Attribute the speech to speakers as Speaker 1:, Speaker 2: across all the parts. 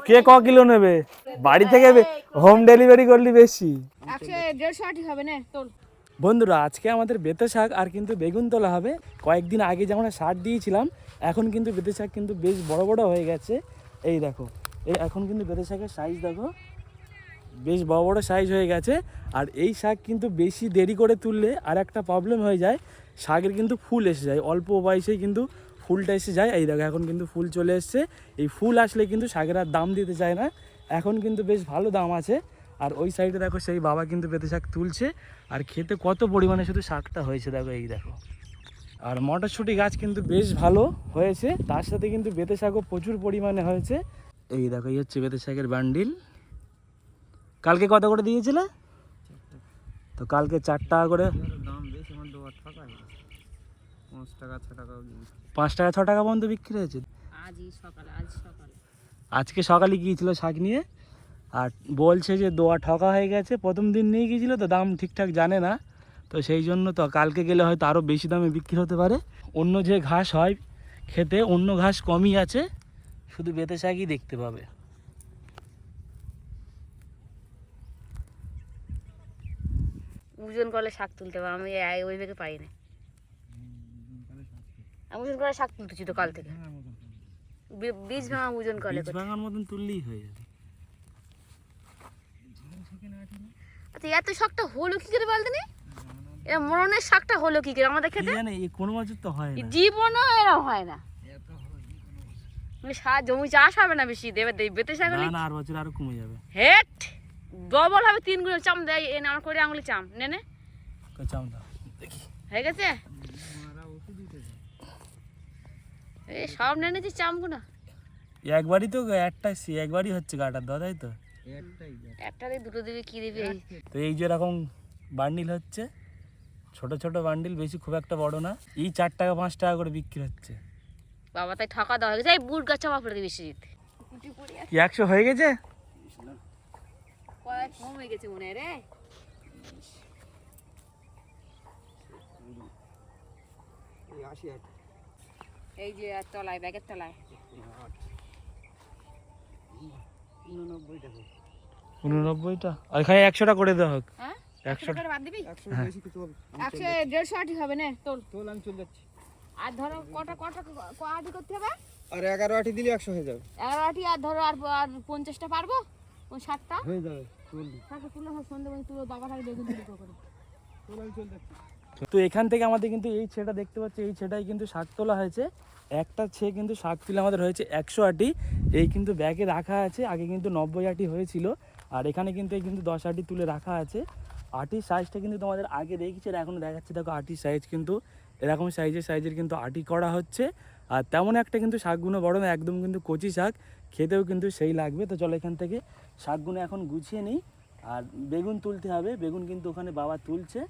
Speaker 1: কে ক কিলো নেবে? বাড়ি থেকে হোম ডেলিভারি করলি বেশি। বন্ধুরা আজকে আমাদের বেতে শাক আর কিন্তু বেগুন তোলা হবে। কয়েকদিন আগে যেমন সার দিয়েছিলাম, এখন কিন্তু বেতে শাক কিন্তু বেশ বড় বড় হয়ে গেছে। এই দেখো, এই এখন কিন্তু বেতে শাকের সাইজ দেখো, বেশ বড় বড় সাইজ হয়ে গেছে। আর এই শাক কিন্তু বেশি দেরি করে তুললে আর একটা প্রবলেম হয়ে যায়, শাকের কিন্তু ফুল এসে যায়, অল্প বয়সেই কিন্তু ফুলটা এসে যায়। এই দেখো এখন কিন্তু ফুল চলে এসছে। এই ফুল আসলে কিন্তু শাকের আর দাম দিতে চায় না, এখন কিন্তু বেশ ভালো দাম আছে। আর ওই সাইডে দেখো সেই বাবা কিন্তু বেতে শাক তুলছে, আর খেতে কত পরিমাণে শুধু শাকটা হয়েছে দেখো, এই দেখো। আর মটরশুঁটি গাছ কিন্তু বেশ ভালো হয়েছে, তার সাথে কিন্তু বেতে শাকও প্রচুর পরিমাণে হয়েছে। এই দেখো এই হচ্ছে বেতে শাকের বান্ডিল। কালকে কত করে দিয়েছিলে? তো কালকে 4 টাকা করে। 5 টাকা 6 টাকা পর্যন্ত বিক্রি হয়েছে আজকে সকালে গিয়েছিল শাক নিয়ে, আর বলছে যে দোয়া ঠকা হয়ে গেছে। প্রথম দিন নিয়ে গিয়েছিল তো দাম ঠিকঠাক জানে না, তো সেই জন্য তো কালকে গেলে হয়তো আরও বেশি দামে বিক্রি হতে পারে। অন্য যে ঘাস হয় খেতে, অন্য ঘাস কমই আছে, শুধু বেতে শাকই দেখতে পাবে।
Speaker 2: ওজন করলে শাক তুলতে হবে, আমি ওইভাবে পারি না। আমি ওজন করে শাক তুলতেছি তো কাল থেকে, বীজ ভাঙা ওজন করলে
Speaker 1: ভাঙার মতন তুললেই হয়ে যাবে।
Speaker 2: আচ্ছা এত শাকটা হলো কি করে বলতে নি? এ মরণের শাকটা হলো কি করে আমাদের খেতে?
Speaker 1: জানে এই কোন বছর তো হয় না,
Speaker 2: জীবনও এরকম হয় না। জমি চাষ হবে না বেশি, দেবে বেতে শাক
Speaker 1: না, আর বছর আরো কমে যাবে।
Speaker 2: হেট ডবল হবে, 3 গুণ চাম দেয় এ নাম করে আঙুলি চাম নে
Speaker 1: চাম দাও দেখি
Speaker 2: হয়ে গেছে। এই সব নেনেছি চামগুলো
Speaker 1: একবারই তো, একবারই হচ্ছে কাটার দাও, তাই তো
Speaker 2: একটা দিয়ে দুটো দিবি কি দিবি।
Speaker 1: তো এই যে এরকম বান্ডিল হচ্ছে, ছোট ছোট বান্ডিল, বেশি খুব একটা বড় না। এই 4 টাকা 5 টাকা করে বিক্রি হচ্ছে।
Speaker 2: বাবা তাই ঠকা দেওয়া হয়ে গেছে। এই বুট গাছ চাপা পড়ে দিবি শীত
Speaker 1: কি 100 হয়ে গেছে?
Speaker 2: কয়েক কম হয়ে গেছে মনে রে। এই যে তলায় ব্যাগের তলায়
Speaker 1: 89টা, আর এখানে 100টা করে দেওয়া হোক।
Speaker 2: হ্যাঁ
Speaker 1: 100
Speaker 2: টাকা বাদ দিবি। 100 150 আটি হবে না তোল আমি চলে যাচ্ছি। আর ধরো কটা আটি করতে হবে?
Speaker 3: আর 11 আটি দিলে 100 হয়ে যাবে।
Speaker 2: 11 আটি আর ধরো আর 50টা পারবো, ওই 60টা
Speaker 3: হয়ে যাবে। চল
Speaker 2: শাকে তুলে সন্ধ্যে মানে তুই বাবা থাকে বেগুন তুলে করে
Speaker 3: চল আমি চলে যাচ্ছি।
Speaker 1: তো এখান থেকে আমাদের কিন্তু এই ছেটা দেখতে পাচ্ছি, এই ছেটাই কিন্তু শাক তোলা হয়েছে। একটা ছে কিন্তু শাক তুলে আমাদের হয়েছে 100 আটি। এই কিন্তু ব্যাগে রাখা আছে, আগে কিন্তু 90 আটি হয়েছিল, আর এখানে কিন্তু এই কিন্তু 10 আটি তুলে রাখা আছে। আটির সাইজটা কিন্তু তোমাদের আগে দেখেছি, আর এখনও দেখাচ্ছে দেখো। আটির সাইজ কিন্তু এরকম সাইজের কিন্তু আটি করা হচ্ছে। আর তেমন একটা কিন্তু শাকগুলো বড় না, একদম কিন্তু কচি শাক, খেতেও কিন্তু সেই লাগবে। তো চলো এখান থেকে শাকগুলো এখন গুছিয়ে নিই, আর বেগুন তুলতে হবে। বেগুন কিন্তু ওখানে বাবা তুলছে,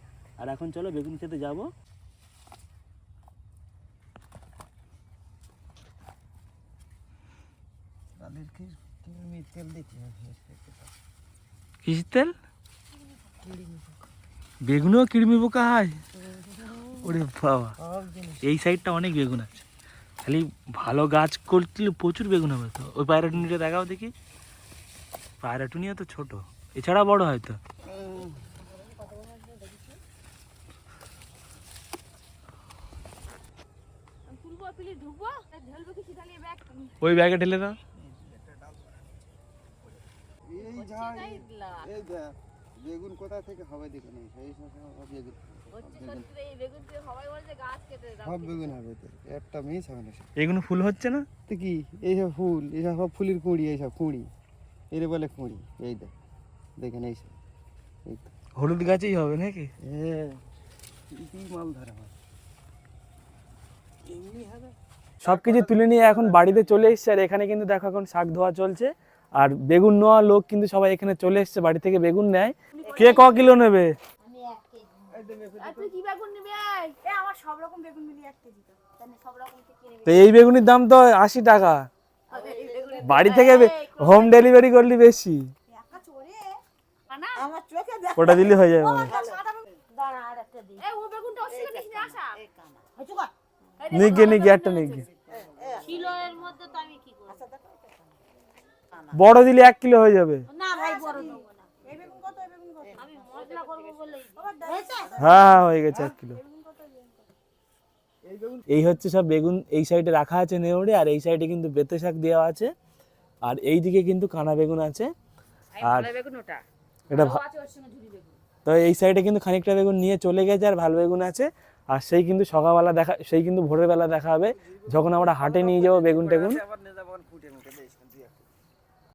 Speaker 1: আর এখন চলো বেগুন খেতে যাব। কিসের তেল? বেগুনও কৃমি পোকা হয়? ওরে বাবা, এই সাইডটা অনেক বেগুন আছে, খালি ভালো গাছ করলে প্রচুর বেগুন হবে। তো ওই পায়রাটুনিটা দেখাও দেখি। পায়রাটুনিয়া তো ছোট, এছাড়া বড় হয়তো। ওই ব্যাগে ঢেলে দাও।
Speaker 3: বেগুন কোথা থেকে হবে দেখে নেই, সেই বেগুন হবে তো, একটা মিস হবে না।
Speaker 1: এগুলো ফুল হচ্ছে না
Speaker 3: তো কি এইসব ফুল, এইসব সব ফুলের কুঁড়ি, এইসব কুঁড়ি এর বলে কুঁড়ি। এই দেখেন এইসব, এই তো
Speaker 1: হলুদ গাছেই হবে নাকি?
Speaker 3: হ্যাঁ, কি মাল ধরা হয় এমনি হবে।
Speaker 1: সবকিছু তুলে নিয়ে এখন বাড়িতে চলে এসছে, আর এখানে কিন্তু দেখো এখন শাক ধোয়া চলছে, আর বেগুন নেওয়া লোক কিন্তু সবাই এখানে চলে এসছে, বাড়ি থেকে বেগুন নেয়। কে ক কিলো নেবে? তো এই বেগুনির দাম তো 80 টাকা, বাড়ি থেকে হোম ডেলিভারি করলে বেশি। ওটা দিলে হয়ে যাবে। নিগে একটা নিগে বড় দিলে 1 কিলো হয়ে যাবে।
Speaker 2: না ভাই বড় দেবো না। আমি মশলা করবো বলেই হয়েছে?
Speaker 1: হ্যাঁ হয়ে গেছে 1 কিলো। এই হচ্ছে সব বেগুন এই সাইডে রাখা আছে নেউড়ে, আর এই সাইডে কিন্তু বেতে শাক দেওয়া আছে, আর এই দিকে কিন্তু কানা বেগুন আছে। আর
Speaker 2: বেগুন ওটা
Speaker 1: এটা
Speaker 2: আছে ওর সঙ্গে ঝুরি বেগুন।
Speaker 1: তো এই সাইডে কিন্তু খানিকটা বেগুন নিয়ে চলে গেছে, আর ভালো বেগুন আছে। আর সেই কিন্তু সকালবেলা সেই কিন্তু ভোরের বেলা দেখা হবে, যখন আমরা হাটে নিয়ে যাবো বেগুন টেগুন।